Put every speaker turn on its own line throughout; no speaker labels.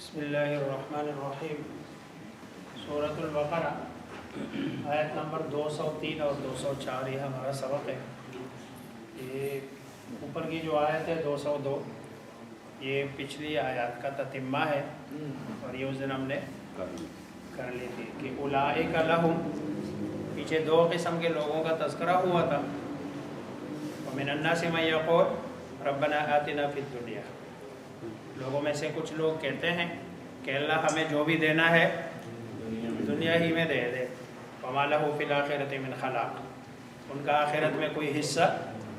بسم اللہ الرحمن الرحیم۔ سورۃ البقرہ آیت نمبر 203 اور 204 یہ ہمارا سبق ہے۔ یہ اوپر کی جو آیت ہے 202 یہ پچھلی آیات کا تتمہ ہے، اور یہ اس دن ہم نے کر لی تھی کہ اولئک لہم، پیچھے دو قسم کے لوگوں کا تذکرہ ہوا تھا۔ ومن الناس من یقول ربنا آتنا فی الدنیا، لوگوں میں سے کچھ لوگ کہتے ہیں کہ اللہ ہمیں جو بھی دینا ہے دنیا ہی میں دے دے، وما لہ فی الآخرۃ من خلاق، ان کا آخرت میں کوئی حصہ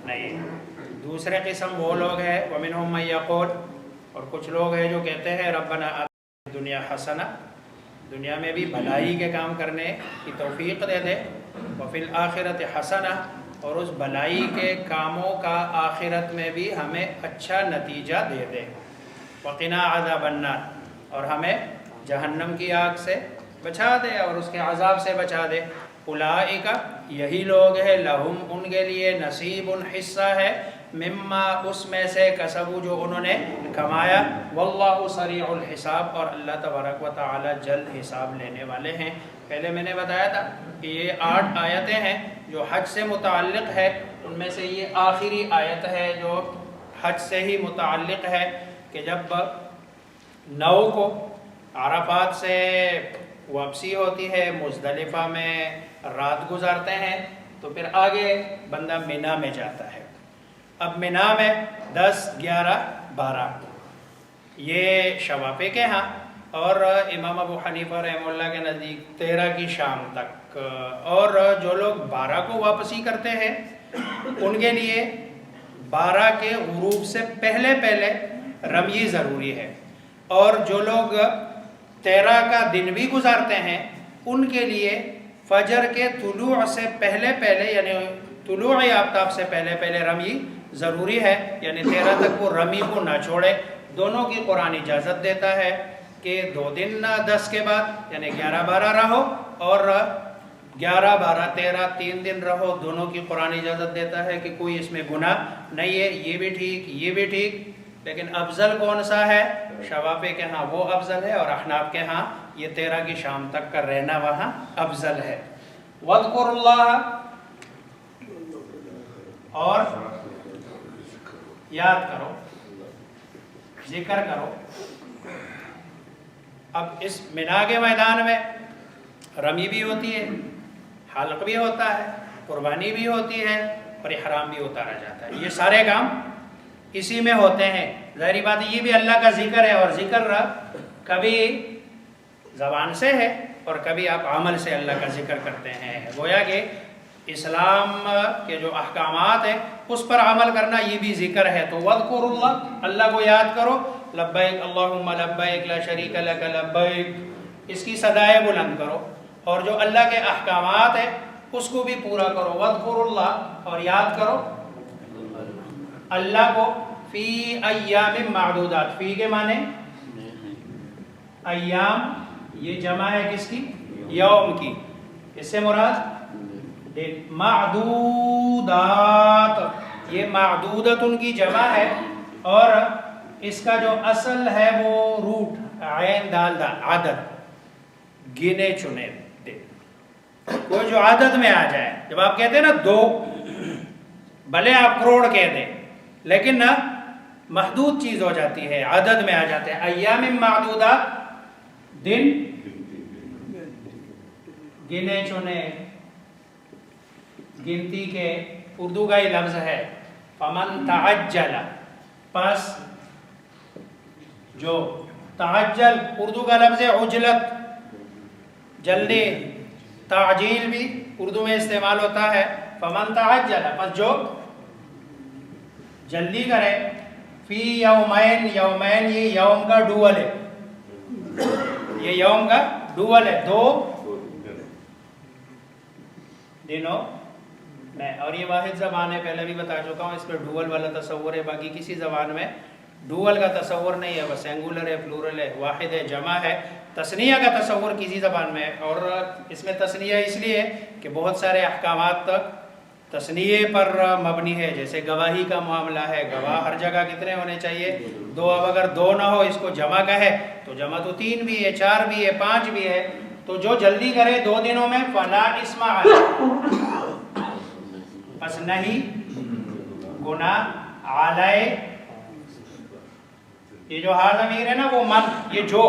نہیں ہے۔ دوسرے قسم وہ لوگ ہیں ومنہم من یقول، اور کچھ لوگ ہیں جو کہتے ہیں ربنا آتنا فی الدنیا حسنہ، دنیا میں بھی بھلائی کے کام کرنے کی توفیق دے دے، وفی الآخرۃ حسنہ، اور اس بھلائی کے کاموں کا آخرت میں بھی ہمیں اچھا نتیجہ دے دے، وقنا عذاب النار، اور ہمیں جہنم کی آگ سے بچا دے اور اس کے عذاب سے بچا دے۔ اولئک، یہی لوگ ہیں، لہم، ان کے لیے، نصیب، حصہ ہے، مما، اس میں سے، کسبوا، جو انہوں نے کمایا، واللہ سریع الحساب، اور اللہ تبارک و تعالی جلد حساب لینے والے ہیں۔ پہلے میں نے بتایا تھا کہ یہ 8 آیتیں ہیں جو حج سے متعلق ہے، ان میں سے یہ آخری آیت ہے جو حج سے ہی متعلق ہے، کہ جب 9 کو عرفات سے واپسی ہوتی ہے، مزدلفہ میں رات گزارتے ہیں، تو پھر آگے بندہ مینا میں جاتا ہے۔ اب مینا میں 10، 11، 12 یہ شوافے کے ہاں، اور امام ابو حنیفہ رحمہ اللہ کے نزدیک 13 کی شام تک، اور جو لوگ 12 کو واپسی کرتے ہیں ان کے لیے 12 کے غروب سے پہلے رمی ضروری ہے، اور جو لوگ 13 کا دن بھی گزارتے ہیں ان کے لیے فجر کے طلوع سے پہلے یعنی طلوع آفتاب سے پہلے رمی ضروری ہے، یعنی 13 تک وہ رمی کو نہ چھوڑے۔ دونوں کی قرآن اجازت دیتا ہے کہ 2 دن 10 کے بعد یعنی 11، 12 رہو، اور 11، 12، 13 3 دن رہو، دونوں کی قرآن اجازت دیتا ہے کہ کوئی اس میں گناہ نہیں ہے، یہ بھی ٹھیک، یہ بھی ٹھیک۔ لیکن افضل کون سا ہے؟ شوافے کے ہاں وہ افضل ہے، اور احناف کے ہاں یہ 13 کی شام تک کا رہنا وہاں افضل ہے۔ وَاذْكُرُوا اللَّهَ، اور یاد کرو، ذکر کرو۔ اب اس مینا کے میدان میں رمی بھی ہوتی ہے، حلق بھی ہوتا ہے، قربانی بھی ہوتی ہے، اور احرام بھی اتارا جاتا ہے۔ یہ سارے کام اسی میں ہوتے ہیں۔ ظاہری بات ہے یہ بھی اللہ کا ذکر ہے، اور ذکر کبھی زبان سے ہے اور کبھی آپ عمل سے اللہ کا ذکر کرتے ہیں۔ گویا کہ اسلام کے جو احکامات ہیں اس پر عمل کرنا یہ بھی ذکر ہے۔ تو وَاذْكُرُوا اللَّهَ، اللہ کو یاد کرو، لبیک اللہم لبیک لا شریک لک لبیک، اس کی صدائے بلند کرو، اور جو اللہ کے احکامات ہیں اس کو بھی پورا کرو۔ وَاذْكُرُوا اللَّهَ، اور یاد کرو اللہ کو، فی ایام معدودات، فی کے معنی ایام، یہ جمع ہے کس کی؟ یوم کی، اس سے مراد دن۔ معدودات، یہ معدودت ان کی جمع ہے، اور اس کا جو اصل ہے وہ روٹ عین دال دال، عدد، گنے چنے دن، کوئی جو عدد میں آ جائے۔ جب آپ کہتے ہیں نا 2، بھلے آپ کروڑ کہہ دیں لیکن نہ محدود چیز ہو جاتی ہے، عدد میں آ جاتے ہیں۔ ایام معدودات، دن گنے چنے، گنتی کے، اردو کا ہی لفظ ہے۔ فمن تعجل، پس جو تعجل، اردو کا لفظ ہے عجلت، جلدی، تعجیل بھی اردو میں استعمال ہوتا ہے۔ فمن تعجل، پس جو جلدی کرے، فی یومین، یومین یہ یوم کا ڈوول ہے، یہ یوم کا ڈوول ہے، 2 دنوں میں، اور یہ واحد زبان ہے، پہلے بھی بتا چکا ہوں، اس پہ ڈوول والا تصور ہے، باقی کسی زبان میں ڈوول کا تصور نہیں ہے، بس سنگولر ہے، پلورل ہے، واحد ہے، جمع ہے۔ تثنیہ کا تصور کسی زبان میں ہے، اور اس میں تثنیہ اس لیے کہ بہت سارے احکامات تثنیے پر مبنی ہے، جیسے گواہی کا معاملہ ہے، گواہ ہر جگہ کتنے ہونے چاہیے؟ 2. اب اگر 2 نہ ہو، اس کو جمع کا ہے تو جمع تو 3 بھی ہے، 4 بھی ہے، 5 بھی ہے، تو جو جلدی کرے 2 دنوں میں فلا اسم علیہ، پس نہیں گناہ علیہ. یہ جو ہا ضمیر ہے نا وہ من، یہ جو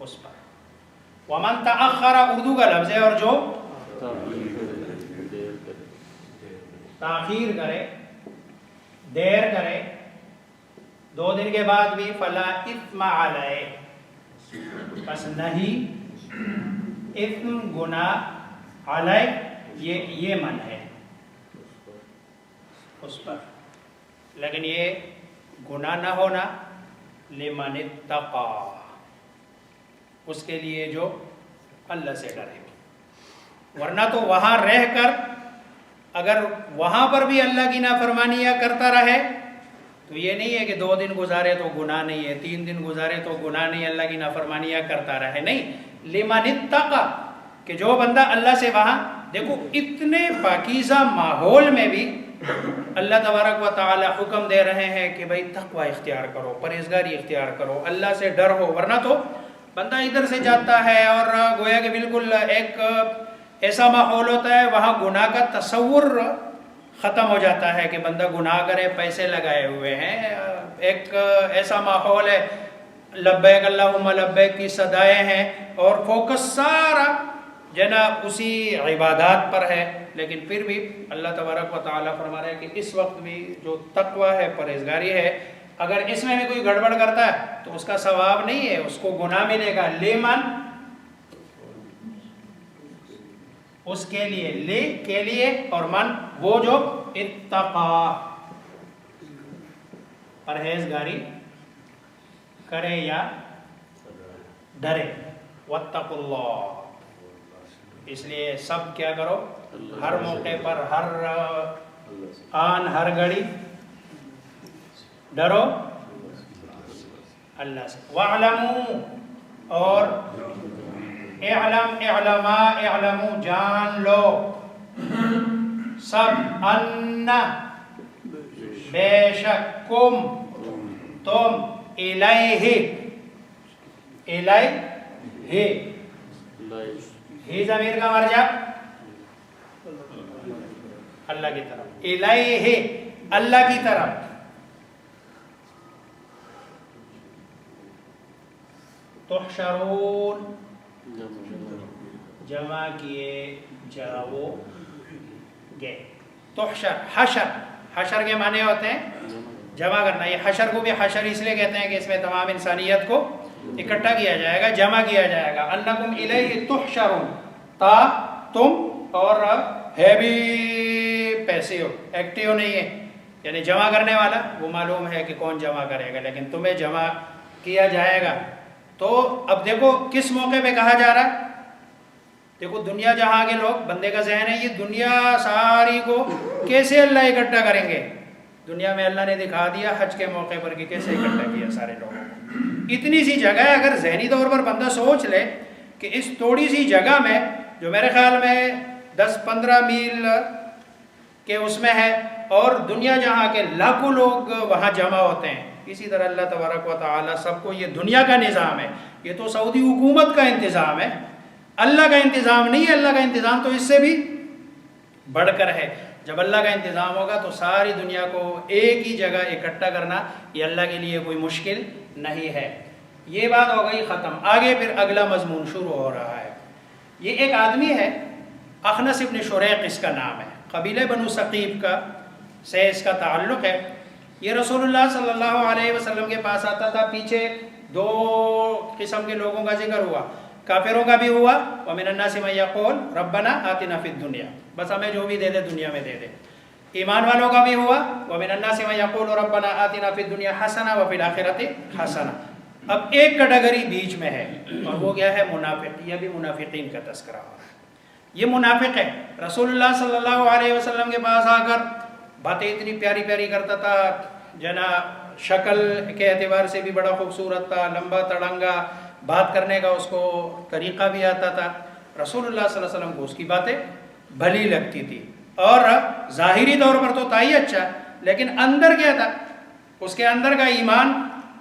اس پر. ومن تأخر اردو کا لفظ ہے، اور جو تاخیر کرے، دیر کرے 2 دن کے بعد بھی فلا اثم علیہ، پس نہیں اثم گناہ علیہ، یہ من ہے اس پر. لیکن یہ گناہ نہ ہونا لمن اتقا، اس کے لیے جو اللہ سے ڈرے. ورنہ تو وہاں رہ کر اگر وہاں پر بھی اللہ کی نافرمانیاں کرتا رہے تو یہ نہیں ہے کہ 2 دن گزارے تو گناہ نہیں ہے، 3 دن گزارے تو گناہ نہیں، اللہ کی نافرمانیاں کرتا رہے. نہیں، لمن اتقا، کہ جو بندہ اللہ سے وہاں، دیکھو اتنے پاکیزہ ماحول میں بھی اللہ تبارک و تعالی حکم دے رہے ہیں کہ بھئی تقوی اختیار کرو، پرہیزگاری اختیار کرو، اللہ سے ڈر ہو. ورنہ تو بندہ ادھر سے جاتا ہے اور گویا کہ بالکل ایک ایسا ماحول ہوتا ہے وہاں گناہ کا تصور ختم ہو جاتا ہے کہ بندہ گناہ کرے، پیسے لگائے ہوئے ہیں، ایک ایسا ماحول ہے لبیک اللہم لبیک کی صدائیں ہیں اور فوکس سارا جناب اسی عبادات پر ہے. لیکن پھر بھی اللہ تبارک و تعالیٰ فرما رہے ہیں کہ اس وقت بھی جو تقوی ہے، پرہیزگاری ہے، اگر اس میں بھی کوئی گڑبڑ کرتا ہے تو اس کا ثواب نہیں ہے، اس کو گناہ ملے گا. لیمن، اس کے لیے، لے کے لیے، اور من وہ جو اتقا پرہیزگاری کرے یا ڈرے. واتقوا اللہ، اس لیے سب کیا کرو، ہر موقع پر، ہر آن، ہر گھڑی ڈرو اللہ سے. وَاعْلَمُوا، اور اعلم، اعلما، اعلموا، جان لو سب، ان بے شک، کم تم، الیہ، الیہ، ہی ضمیر کا مرجع اللہ کی طرف، الیہ اللہ کی طرف. تحشرون جمع کیے جاؤ گے. تحشر، حشر، حشر کے معنی ہوتے ہیں جمع کرنا. یہ حشر کو بھی حشر اس لیے کہتے ہیں کہ اس میں تمام انسانیت کو اکٹھا کیا جائے گا، جمع کیا جائے گا. انکم الیہ تحشرون، تا تم، اور ہے بھی پیسیو، ایکٹیو نہیں ہے، یعنی جمع کرنے والا وہ معلوم ہے کہ کون جمع کرے گا، لیکن تمہیں جمع کیا جائے گا. تو اب دیکھو کس موقع پہ کہا جا رہا ہے. دیکھو دنیا جہاں کے لوگ، بندے کا ذہن ہے یہ دنیا ساری کو کیسے اللہ اکٹھا کریں گے. دنیا میں اللہ نے دکھا دیا حج کے موقع پر کہ کیسے اکٹھا کیا سارے لوگوں کو. اتنی سی جگہ ہے، اگر ذہنی طور پر بندہ سوچ لے کہ اس تھوڑی سی جگہ میں، جو میرے خیال میں 10-15 میل کے اس میں ہے، اور دنیا جہاں کے لاکھوں لوگ وہاں جمع ہوتے ہیں، اسی طرح اللہ تبارک و تعالیٰ سب کو، یہ دنیا کا نظام ہے، یہ تو سعودی حکومت کا انتظام ہے، اللہ کا انتظام نہیں ہے. اللہ کا انتظام تو اس سے بھی بڑھ کر ہے. جب اللہ کا انتظام ہوگا تو ساری دنیا کو ایک ہی جگہ اکٹھا کرنا یہ اللہ کے لیے کوئی مشکل نہیں ہے. یہ بات ہو گئی ختم. آگے پھر اگلا مضمون شروع ہو رہا ہے. یہ ایک آدمی ہے، اخنس ابن شریق اس کا نام ہے، قبیلہ بنو ثقیف کا سے اس کا تعلق ہے. یہ رسول اللہ صلی اللہ علیہ وسلم کے پاس آتا تھا. پیچھے 2 قسم کے لوگوں کا ذکر ہوا، کافروں کا بھی ہوا، وَمِنَ النَّاسِ مَن يَقُولُ رَبَّنَا آتِنَا فِي الدُّنْيَا، بس ہمیں جو بھی دے دے دنیا میں دے دے. ایمان والوں کا بھی ہوا، وَمِنَ النَّاسِ مَن يَقُولُ رَبَّنَا آتِنَا فِي الدُّنْيَا حَسَنَةً وَفِي الْآخِرَةِ حَسَنَةً. اب ایک کیٹیگری بیچ میں ہے، اور وہ کیا ہے؟ منافق. یہ بھی منافقین کا تذکرہ ہو رہا ہے. یہ منافق ہے. رسول اللہ صلی اللہ علیہ وسلم کے پاس آ کر باتیں اتنی پیاری پیاری کرتا تھا، جناب شکل کے اعتبار سے بھی بڑا خوبصورت تھا، لمبا تڑنگا، بات کرنے کا اس کو طریقہ بھی آتا تھا. رسول اللہ صلی اللہ علیہ وسلم کو اس کی باتیں بھلی لگتی تھی، اور ظاہری طور پر تو تھا ہی اچھا، لیکن اندر کیا تھا، اس کے اندر کا ایمان،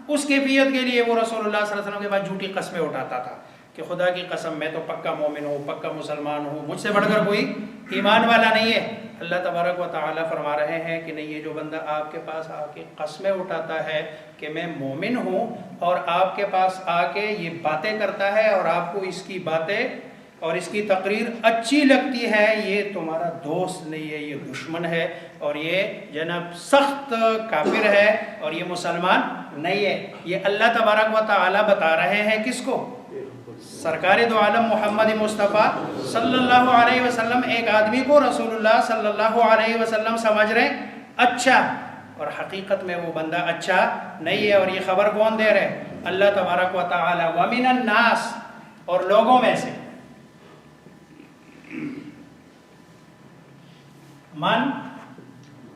اس کیفیت کے لیے وہ رسول اللہ صلی اللہ علیہ وسلم کے بعد جھوٹی قسمیں اٹھاتا تھا کہ خدا کی قسم میں تو پکا مومن ہوں، پکا مسلمان ہوں، مجھ سے بڑھ کر کوئی ایمان والا نہیں ہے۔ اللہ تبارک و تعالیٰ فرما رہے ہیں کہ نہیں، یہ جو بندہ آپ کے پاس آ کے قسمیں اٹھاتا ہے کہ میں مومن ہوں، اور آپ کے پاس آ کے یہ باتیں کرتا ہے اور آپ کو اس کی باتیں اور اس کی تقریر اچھی لگتی ہے، یہ تمہارا دوست نہیں ہے، یہ دشمن ہے، اور یہ جناب سخت کافر ہے، اور یہ مسلمان نہیں ہے۔ یہ اللہ تبارک و تعالیٰ بتا رہے ہیں کس کو؟ سرکار دو عالم محمد مصطفیٰ صلی اللہ علیہ وسلم۔ ایک آدمی کو رسول اللہ صلی اللہ علیہ وسلم سمجھ رہے ہیں اچھا، اور حقیقت میں وہ بندہ اچھا نہیں ہے، اور یہ خبر کون دے رہے؟ اللہ تبارک و تعالی۔ وَمِنَ النَّاسِ، اور لوگوں میں سے، من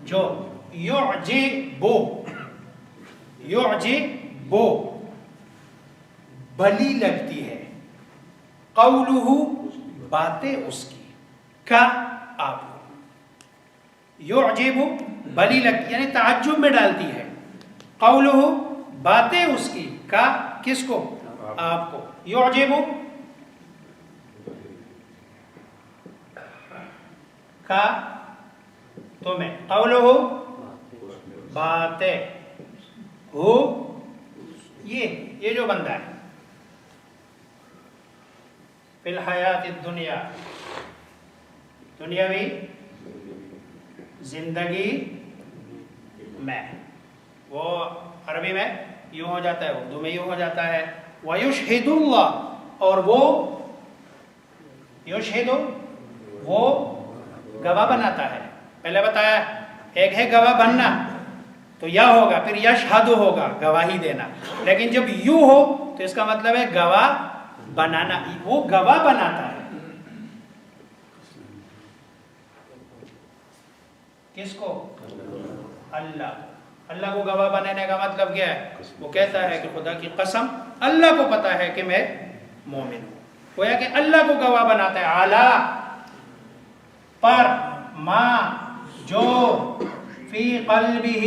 جو یعجبو بھلی لگتی ہے، قولہ باتیں اس کی، کا آپ کو، یعجب بھلی لگتی یعنی تعجب میں ڈالتی ہے، قولہ باتیں اس کی، کا کس کو؟ آپ کو، یعجب کا تمہیں، قولہ باتیں، ہو یہ جو بندہ ہے فی الحیات الدنیا، دنیاوی زندگی میں، وہ عربی میں یوں ہو جاتا ہے، اردو میں یوں ہو جاتا ہے، وَيُشْهِدُ اللَّهُ، اور وہ یشہد، وہ گواہ بناتا ہے۔ پہلے بتایا ایک ہے گواہ بننا، تو یا ہوگا، پھر یشہد ہوگا گواہی دینا، لیکن جب یوں ہو تو اس کا مطلب ہے گواہ بنانا، وہ گواہ بناتا ہے کس کو؟ اللہ کو گواہ بنانے کا مطلب کیا ہے؟ وہ کہتا ہے کہ خدا کی قسم اللہ کو پتا ہے کہ میں مومن ہوں، گویا کہ اللہ کو گواہ بناتا ہے، اعلیٰ پر، ما جو، فی قلبہ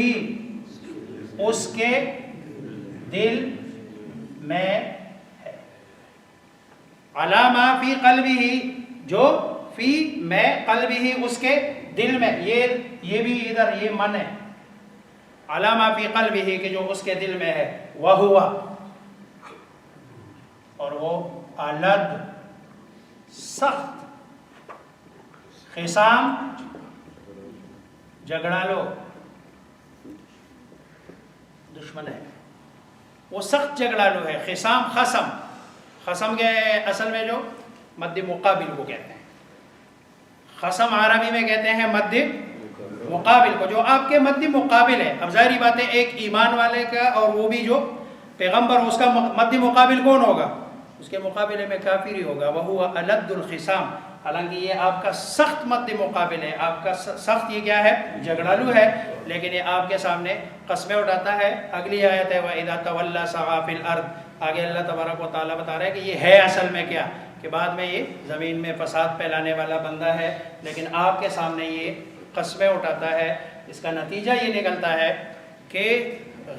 اس کے دل میں ہے، علی ما فی قلبہ جو، فی میں، قلبہ اس کے دل میں، یہ بھی ادھر یہ من ہے، علی ما فی قلبہ کہ جو اس کے دل میں ہے، وہو، اور وہ الد سخت، خصام جھگڑالو، دشمن ہے، وہ سخت جھگڑالو ہے، خصام، خصم کے اصل میں جو مد مقابل کو کہتے ہیں، خصم عربی میں کہتے ہیں مد مقابل کو، جو آپ کے مد مقابل ہے۔ اب ظاہری بات ہے ایک ایمان والے کا اور وہ بھی جو پیغمبر، اس کا مد مقابل کون ہوگا؟ اس کے مقابلے میں کافر ہی ہوگا، وہو الد الخصام، حالانکہ یہ آپ کا سخت مد مقابل ہے، آپ کا سخت یہ کیا ہے؟ جھگڑالو ہے، لیکن یہ آپ کے سامنے قسمیں اٹھاتا ہے۔ اگلی آیت ہے وَإِذَا تَوَلَّى سَعَى فِي الْأَرْضِ، آگے اللہ تبارک و تعالیٰ بتا رہا ہے کہ یہ ہے اصل میں کیا، کہ بعد میں یہ زمین میں فساد پھیلانے والا بندہ ہے، لیکن آپ کے سامنے یہ قسمیں اٹھاتا ہے۔ اس کا نتیجہ یہ نکلتا ہے کہ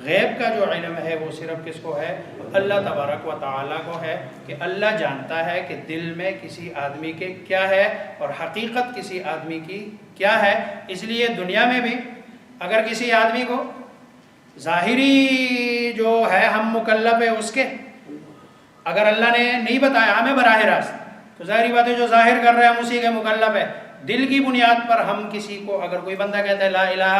غیب کا جو علم ہے وہ صرف کس کو ہے؟ اللہ تبارک و تعالیٰ کو ہے، کہ اللہ جانتا ہے کہ دل میں کسی آدمی کے کیا ہے اور حقیقت کسی آدمی کی کیا ہے۔ اس لیے دنیا میں بھی اگر کسی آدمی کو ظاہری جو ہے ہم مکلف ہے اس کے، اگر اللہ نے نہیں بتایا ہمیں براہ راست، تو ظاہری بات ہے جو ظاہر کر رہے ہیں ہم اسی کے مکلف ہے۔ دل کی بنیاد پر ہم کسی کو، اگر کوئی بندہ کہتا ہے لا الہ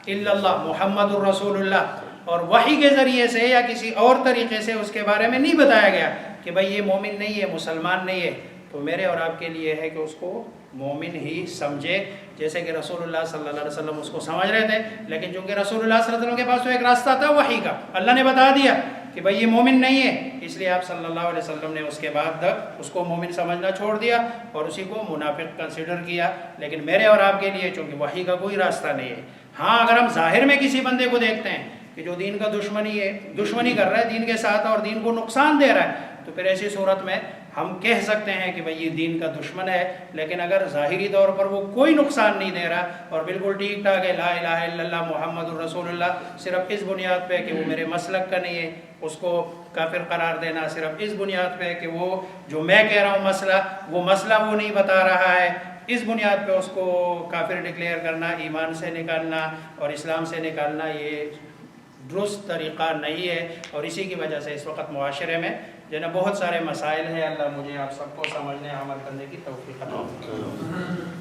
الا اللہ محمد الرسول اللہ، اور وحی کے ذریعے سے یا کسی اور طریقے سے اس کے بارے میں نہیں بتایا گیا کہ بھائی یہ مومن نہیں ہے، مسلمان نہیں ہے، تو میرے اور آپ کے لیے ہے کہ اس کو مومن ہی سمجھے، جیسے کہ رسول اللہ صلی اللہ علیہ وسلم اس کو سمجھ رہے تھے، لیکن چونکہ رسول اللہ صلی اللہ علیہ وسلم کے پاس تو ایک راستہ تھا وحی کا، اللہ نے بتا دیا کہ بھائی یہ مومن نہیں ہے، اس لیے آپ صلی اللہ علیہ وسلم نے اس کے بعد تک اس کو مومن سمجھنا چھوڑ دیا اور اسی کو منافق کنسیڈر کیا۔ لیکن میرے اور آپ کے لیے چونکہ وحی کا کوئی راستہ نہیں ہے، ہاں اگر ہم ظاہر میں کسی بندے کو دیکھتے ہیں کہ جو دین کا دشمنی کر رہا ہے دین کے ساتھ اور دین کو نقصان دے رہا ہے، تو پھر ایسی صورت میں ہم کہہ سکتے ہیں کہ بھئی یہ دین کا دشمن ہے، لیکن اگر ظاہری طور پر وہ کوئی نقصان نہیں دے رہا اور بالکل ٹھیک ٹھاک ہے، لا الہ الا اللہ محمد الرسول اللہ، صرف اس بنیاد پہ کہ وہ میرے مسلک کا نہیں ہے، اس کو کافر قرار دینا صرف اس بنیاد پہ کہ وہ جو میں کہہ رہا ہوں مسئلہ وہ نہیں بتا رہا ہے، اس بنیاد پہ اس کو کافر ڈکلیئر کرنا، ایمان سے نکالنا اور اسلام سے نکالنا، یہ درست طریقہ نہیں ہے۔ اور اسی کی وجہ سے اس وقت معاشرے میں بہت سارے مسائل ہیں۔ اللہ مجھے آپ سب کو سمجھنے عمل کرنے کی توفیق عطا فرمائے۔